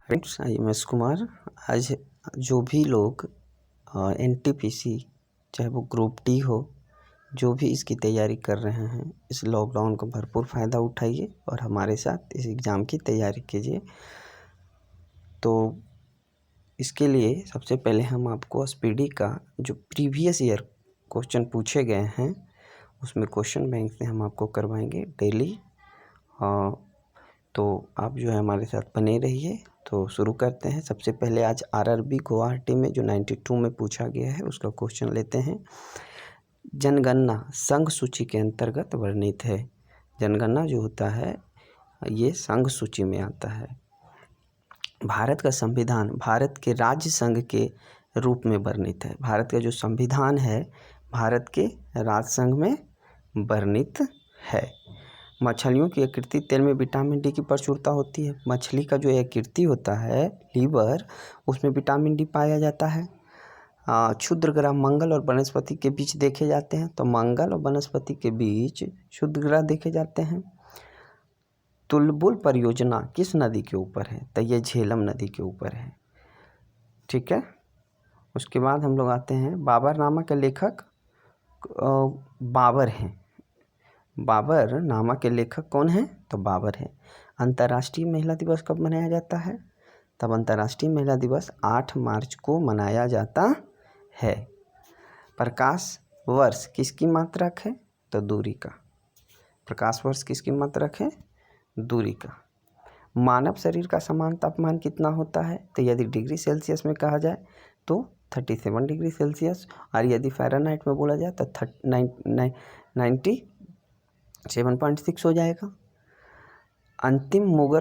Friends, I am S Kumar. आज जो भी लोग एनटीपीसी चाहे वो ग्रुप डी हो, जो भी इसकी तैयारी कर रहे हैं, इस लॉकडाउन का भरपूर फ़ायदा उठाइए और हमारे साथ इस एग्ज़ाम की तैयारी कीजिए। तो इसके लिए सबसे पहले हम आपको एसपीडी का जो प्रीवियस ईयर क्वेश्चन पूछे गए हैं उसमें क्वेश्चन बैंक से हम आपको करवाएंगे डेली। तो आप जो है हमारे साथ बने रहिए। तो शुरू करते हैं। सबसे पहले आज आरआरबी गुवाहाटी में जो 92 में पूछा गया है उसका क्वेश्चन लेते हैं। जनगणना संघ सूची के अंतर्गत वर्णित है। जनगणना जो होता है ये संघ सूची में आता है। भारत का संविधान भारत के राज्य संघ के रूप में वर्णित है। भारत का जो संविधान है भारत के राज्य संघ में वर्णित है। मछलियों की यकृतीय तेल में विटामिन डी की प्रचुरता होती है। मछली का जो यकृति होता है लीवर, उसमें विटामिन डी पाया जाता है। क्षुद्र ग्रह मंगल और वनस्पति के बीच देखे जाते हैं। तो मंगल और वनस्पति के बीच क्षुद्र ग्रह देखे जाते हैं। तुलबुल परियोजना किस नदी के ऊपर है? तो ये झेलम नदी के ऊपर है। ठीक है। उसके बाद हम लोग आते हैं बाबरनामा के लेखक बाबर हैं। बाबरनामा के लेखक कौन है? तो बाबर है। अंतर्राष्ट्रीय महिला दिवस कब मनाया जाता है? तब अंतर्राष्ट्रीय महिला दिवस 8 मार्च को मनाया जाता है। प्रकाश वर्ष किसकी मात्रक है? तो दूरी का। प्रकाश वर्ष किसकी मात्रक है? दूरी का। मानव शरीर का समान तापमान कितना होता है? तो यदि डिग्री सेल्सियस में कहा जाए तो 37 डिग्री सेल्सियस, और यदि फ़ारेनहाइट में बोला जाए तो 97.6 हो जाएगा। अंतिम मुगल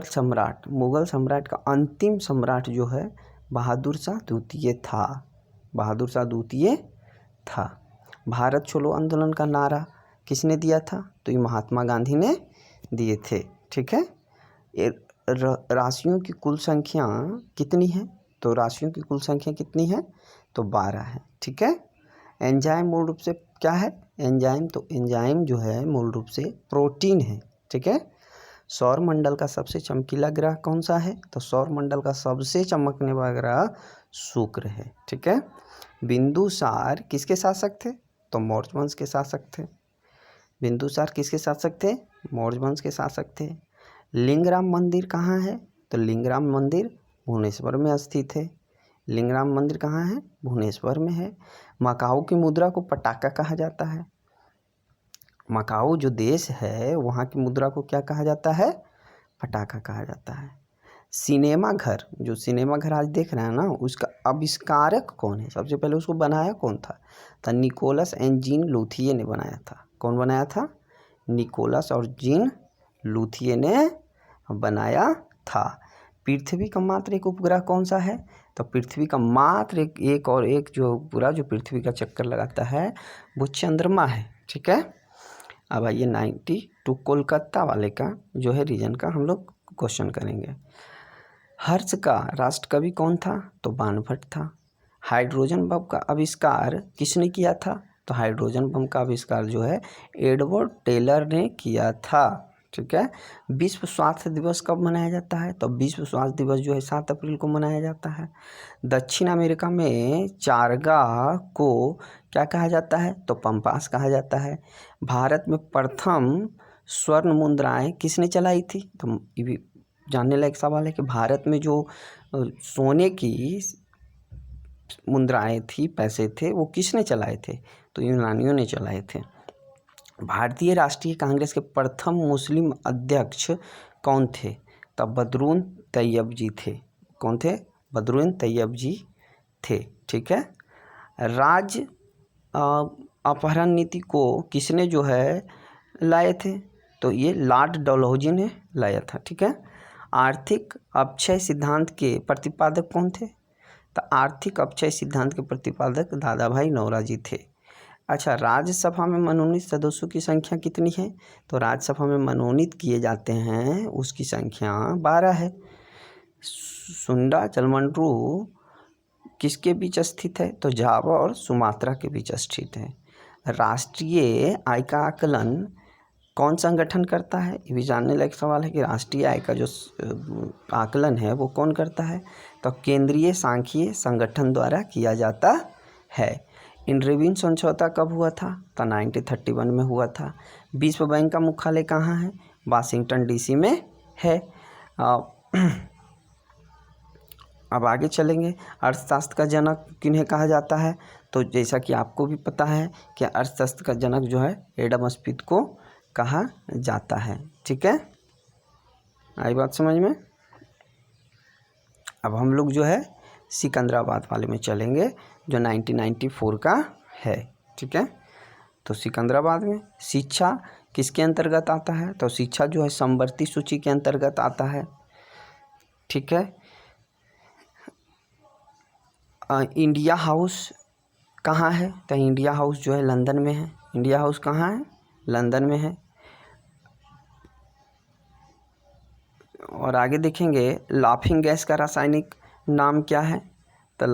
सम्राट का अंतिम सम्राट जो है बहादुर शाह द्वितीय था। बहादुर शाह द्वितीय था। भारत छोड़ो आंदोलन का नारा किसने दिया था? तो ये महात्मा गांधी ने दिए थे। ठीक है। राशियों की कुल संख्या कितनी है? तो राशियों की कुल संख्या कितनी है? तो 12 है। ठीक है। एंजाइम मूल रूप से क्या है? एंजाइम जो है मूल रूप से प्रोटीन है। ठीक है। सौर मंडल का सबसे चमकीला ग्रह कौन सा है? तो सौर मंडल का सबसे चमकने वाला ग्रह शुक्र है। ठीक है। बिंदुसार किसके शासक थे? तो मौर्य वंश के शासक थे। बिंदुसार किसके शासक थे? मौर्य वंश के शासक थे। लिंगराम मंदिर कहाँ है? तो लिंगराम मंदिर भुवनेश्वर में स्थित है। लिंगराम मंदिर कहाँ है? भुवनेश्वर में है। मकाऊ की मुद्रा को पटाका कहा जाता है। मकाऊ जो देश है वहाँ की मुद्रा को क्या कहा जाता है? पटाखा कहा जाता है। सिनेमा घर आज देख रहे हैं ना, उसका आविष्कारक कौन है? सबसे पहले उसको बनाया कौन था? तो निकोलस एंड जीन लूथिये ने बनाया था। कौन बनाया था? निकोलस और जीन लूथिये ने बनाया था। पृथ्वी का मात्र एक उपग्रह कौन सा है? तो पृथ्वी का मात्र एक जो पूरा जो पृथ्वी का चक्कर लगाता है वो चंद्रमा है। ठीक है। अब आइए 92 कोलकाता वाले का जो है रीजन का हम लोग क्वेश्चन करेंगे। हर्ष का राष्ट्र कवि कौन था? तो बाणभट्ट था। हाइड्रोजन बम का आविष्कार किसने किया था? तो हाइड्रोजन बम का आविष्कार जो है एडवर्ड टेलर ने किया था। ठीक है। विश्व स्वास्थ्य दिवस कब मनाया जाता है? तो विश्व स्वास्थ्य दिवस जो है 7 अप्रैल को मनाया जाता है। दक्षिण अमेरिका में चारागाह को क्या कहा जाता है? तो पंपास कहा जाता है। भारत में प्रथम स्वर्ण मुद्राएं किसने चलाई थी? तो ये भी जानने लायक सवाल है कि भारत में जो सोने की मुद्राएं थी, पैसे थे, वो किसने चलाए थे? तो यूनानियों ने चलाए थे। भारतीय राष्ट्रीय कांग्रेस के प्रथम मुस्लिम अध्यक्ष कौन थे? तब बदरुन तैयब जी थे। कौन थे? बदरुन तैयब जी थे। ठीक है। राज्य अपहरण नीति को किसने जो है लाए थे? तो ये लॉर्ड डलहौजी ने लाया था। ठीक है। आर्थिक अपक्षय सिद्धांत के प्रतिपादक कौन थे? तो आर्थिक अपक्षय सिद्धांत के प्रतिपादक दादा भाई नौरोजी थे। अच्छा, राज्यसभा में मनोनीत सदस्यों की संख्या कितनी है? तो राज्यसभा में मनोनीत किए जाते हैं उसकी संख्या 12 है। सुंडा चलमंड्रू किसके बीच स्थित है? तो जावा और सुमात्रा के बीच स्थित है। राष्ट्रीय आय का आकलन कौन संगठन करता है, ये भी जानने लायक सवाल है कि राष्ट्रीय आय का जो आकलन है वो कौन करता है, तो केंद्रीय सांख्यिकी संगठन द्वारा किया जाता है। इंटरव्यून समझौता कब हुआ था, तो 1931 में हुआ था। विश्व बैंक का मुख्यालय कहाँ है, वाशिंगटन डीसी में है। अब आगे चलेंगे। अर्थशास्त्र का जनक किन्हें कहा जाता है, तो जैसा कि आपको भी पता है कि अर्थशास्त्र का जनक जो है एडम स्मिथ को कहा जाता है। ठीक है, आई बात समझ में। अब हम लोग जो है सिकंदराबाद वाले में चलेंगे जो 1994 का है। ठीक है, तो सिकंदराबाद में शिक्षा किसके अंतर्गत आता है, तो शिक्षा जो है समवर्ती सूची के अंतर्गत आता है। ठीक है, इंडिया हाउस कहाँ है, तो इंडिया हाउस जो है लंदन में है। इंडिया हाउस कहाँ है, लंदन में है। और आगे देखेंगे लाफिंग गैस का रासायनिक नाम क्या है, तो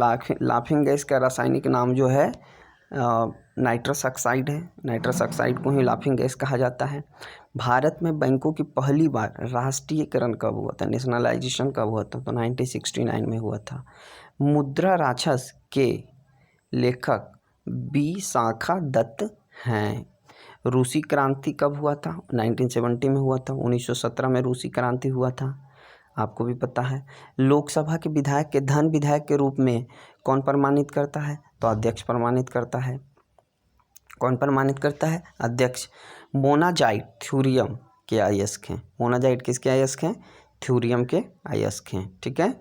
लाफिंग गैस का रासायनिक नाम जो है नाइट्रस ऑक्साइड है। नाइट्रस ऑक्साइड को ही लाफिंग गैस कहा जाता है। भारत में बैंकों की पहली बार राष्ट्रीयकरण कब हुआ था, नेशनलाइजेशन कब हुआ था, तो 1969 में हुआ था। मुद्रा राक्षस के लेखक विशाखा दत्त हैं। रूसी क्रांति कब हुआ था, 1970 में हुआ था। 1917 में रूसी क्रांति हुआ था, आपको भी पता है। लोकसभा के विधायक के धन विधायक के रूप में कौन प्रमाणित करता है, तो अध्यक्ष प्रमाणित करता है। कौन प्रमाणित करता है, अध्यक्ष। मोनाजाइट थ्योरियम के अयस्क हैं। मोनाजाइट किसके अयस्क हैं, थ्योरियम के अयस्क हैं। ठीक है,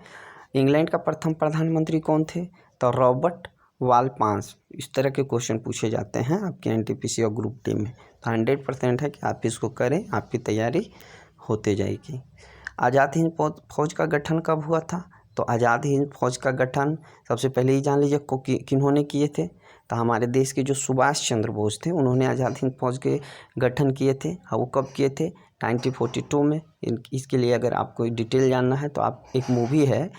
इंग्लैंड का प्रथम प्रधानमंत्री कौन थे, तो रॉबर्ट वालपांस। इस तरह के क्वेश्चन पूछे जाते हैं आपके एनटीपीसी और ग्रुप डी में, तो 100% है कि आप इसको करें, आपकी तैयारी होते जाएगी। आज़ाद हिंद फौज का गठन कब हुआ था, तो आज़ाद हिंद फौज का गठन सबसे पहले ही जान लीजिए किन्होंने किए थे, तो हमारे देश के जो सुभाष चंद्र बोस थे उन्होंने आज़ाद हिंद फौज के गठन किए थे। और वो कब किए थे, 1942 में। इसके लिए अगर आपको डिटेल जानना है तो आप एक मूवी है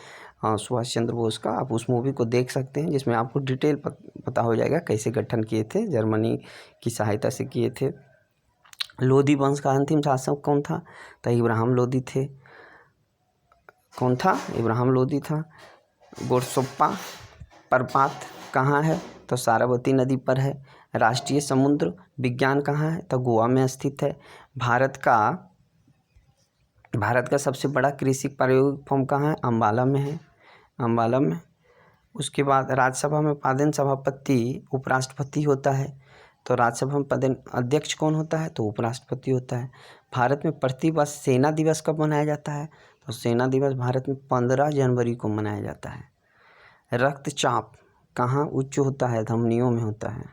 सुभाष चंद्र बोस का, आप उस मूवी को देख सकते हैं जिसमें आपको डिटेल पता हो जाएगा कैसे गठन किए थे, जर्मनी की सहायता से किए थे। लोधी वंश का अंतिम शासक कौन था, तो इब्राहिम लोधी थे। कौन था, इब्राहिम लोधी था। गोरसोप्पा प्रपात कहाँ है, तो सारावती नदी पर है। राष्ट्रीय समुद्र विज्ञान कहाँ है, तो गोवा में स्थित है। भारत का सबसे बड़ा कृषि प्रायोगिक फॉर्म कहाँ है, अम्बाला में है, अम्बाला में। उसके बाद राज्यसभा में पदेन सभापति उपराष्ट्रपति होता है, तो राज्यसभा में पदेन अध्यक्ष कौन होता है, तो उपराष्ट्रपति होता है। भारत में प्रतिवर्ष सेना दिवस कब मनाया जाता है, तो सेना दिवस भारत में 15 जनवरी को मनाया जाता है। रक्तचाप कहाँ उच्च होता है, धमनियों में होता है।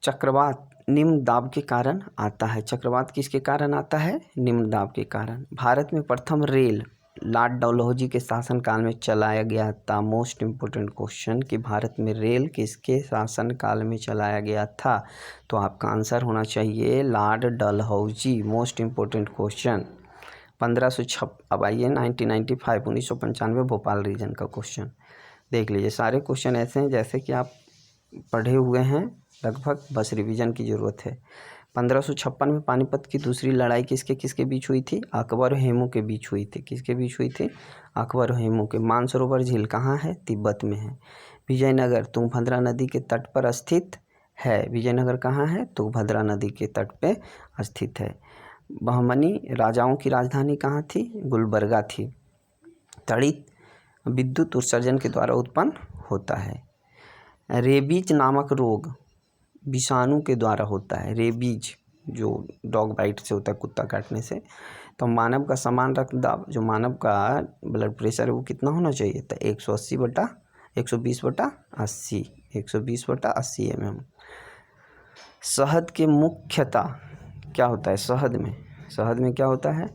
चक्रवात निम्न दाब के कारण आता है। चक्रवात किसके कारण आता है, निम्न दाब के कारण। भारत में प्रथम रेल लॉर्ड डलहौजी के शासनकाल में चलाया गया था। मोस्ट इम्पोर्टेंट क्वेश्चन कि भारत में रेल किसके शासनकाल में चलाया गया था, तो आपका आंसर होना चाहिए Lord Dalhousie. Most important question 1506। अब आइए 1995 भोपाल रीजन का क्वेश्चन देख लीजिए। सारे क्वेश्चन ऐसे हैं जैसे कि आप पढ़े हुए हैं लगभग, बस रिवीजन की ज़रूरत है। 1556 में पानीपत की दूसरी लड़ाई किसके बीच हुई थी, अकबर और हेमू के बीच हुई थी। किसके बीच हुई थी, अकबर और हेमू के। मानसरोवर झील कहाँ है, तिब्बत में है। विजयनगर तुंगभद्रा नदी के तट पर स्थित है। विजयनगर कहाँ है, तुंगभद्रा नदी के तट पे स्थित है। बहमनी राजाओं की राजधानी कहाँ थी, गुलबर्गा थी। तड़ित विद्युत उत्सर्जन के द्वारा उत्पन्न होता है। रेबीज नामक रोग विषाणु के द्वारा होता है। रेबीज जो डॉग बाइट से होता है, कुत्ता काटने से। तो मानव का समान रक्तदाब, जो मानव का ब्लड प्रेशर है वो कितना होना चाहिए, तो 120/80 120/80 mm। शहद के मुख्यतः क्या होता है, शहद में क्या होता है,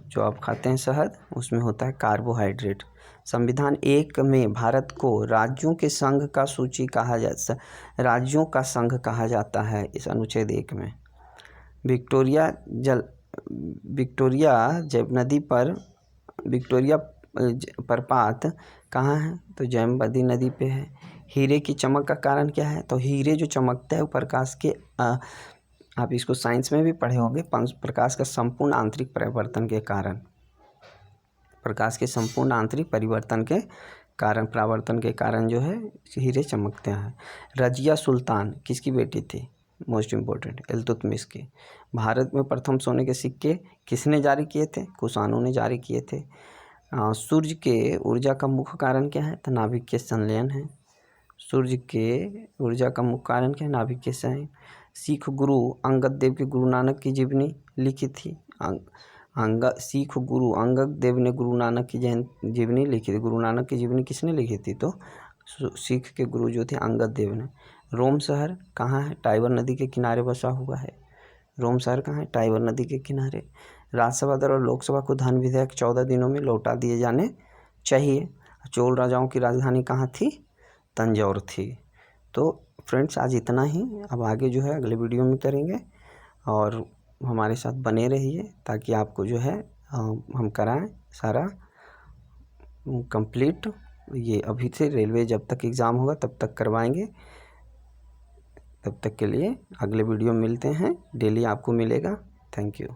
जो आप खाते हैं शहद, उसमें होता है कार्बोहाइड्रेट। संविधान 1 में भारत को राज्यों के संघ का राज्यों का संघ कहा जाता है इस अनुच्छेद 1 में। विक्टोरिया प्रपात कहाँ है, तो जयमवती नदी पे है। हीरे की चमक का कारण क्या है, तो हीरे जो चमकता है वो प्रकाश के आप इसको साइंस में भी पढ़े होंगे। प्रकाश का संपूर्ण आंतरिक परिवर्तन के कारण, प्रकाश के संपूर्ण आंतरिक परिवर्तन के कारण, परावर्तन के कारण जो है हीरे चमकते हैं। रजिया सुल्तान किसकी बेटी थी? मोस्ट इम्पोर्टेंट, इल्तुतमिश की। भारत में प्रथम सोने के सिक्के किसने जारी किए थे? कुषाणों ने जारी किए थे। सूर्य के ऊर्जा का मुख्य कारण क्या है? तो नाभिकीय संलयन है। सूर्य के ऊर्जा का मुख्य कारण क्या है? नाभिकीय संलयन। सिख गुरु अंगद देव की गुरु नानक की जीवनी लिखी थी। सिख गुरु अंगद देव ने गुरु नानक की जीवनी लिखी थी। गुरु नानक की जीवनी किसने लिखी थी? तो सिख के गुरु जो थे अंगद देव ने। रोम शहर कहाँ है? टाइबर नदी के किनारे बसा हुआ है। रोम शहर कहाँ है? टाइबर नदी के किनारे। राज्यसभा दल और लोकसभा को धन विधेयक 14 दिनों में लौटा दिए जाने चाहिए। चोल राजाओं की राजधानी कहाँ थी? तंजौर थी। तो फ्रेंड्स आज इतना ही। अब आगे जो है अगले वीडियो में करेंगे और हमारे साथ बने रहिए ताकि आपको जो है हम कराएं सारा कंप्लीट। ये अभी से रेलवे जब तक एग्ज़ाम होगा तब तक करवाएंगे। तब तक के लिए अगले वीडियो में मिलते हैं। डेली आपको मिलेगा। Thank you.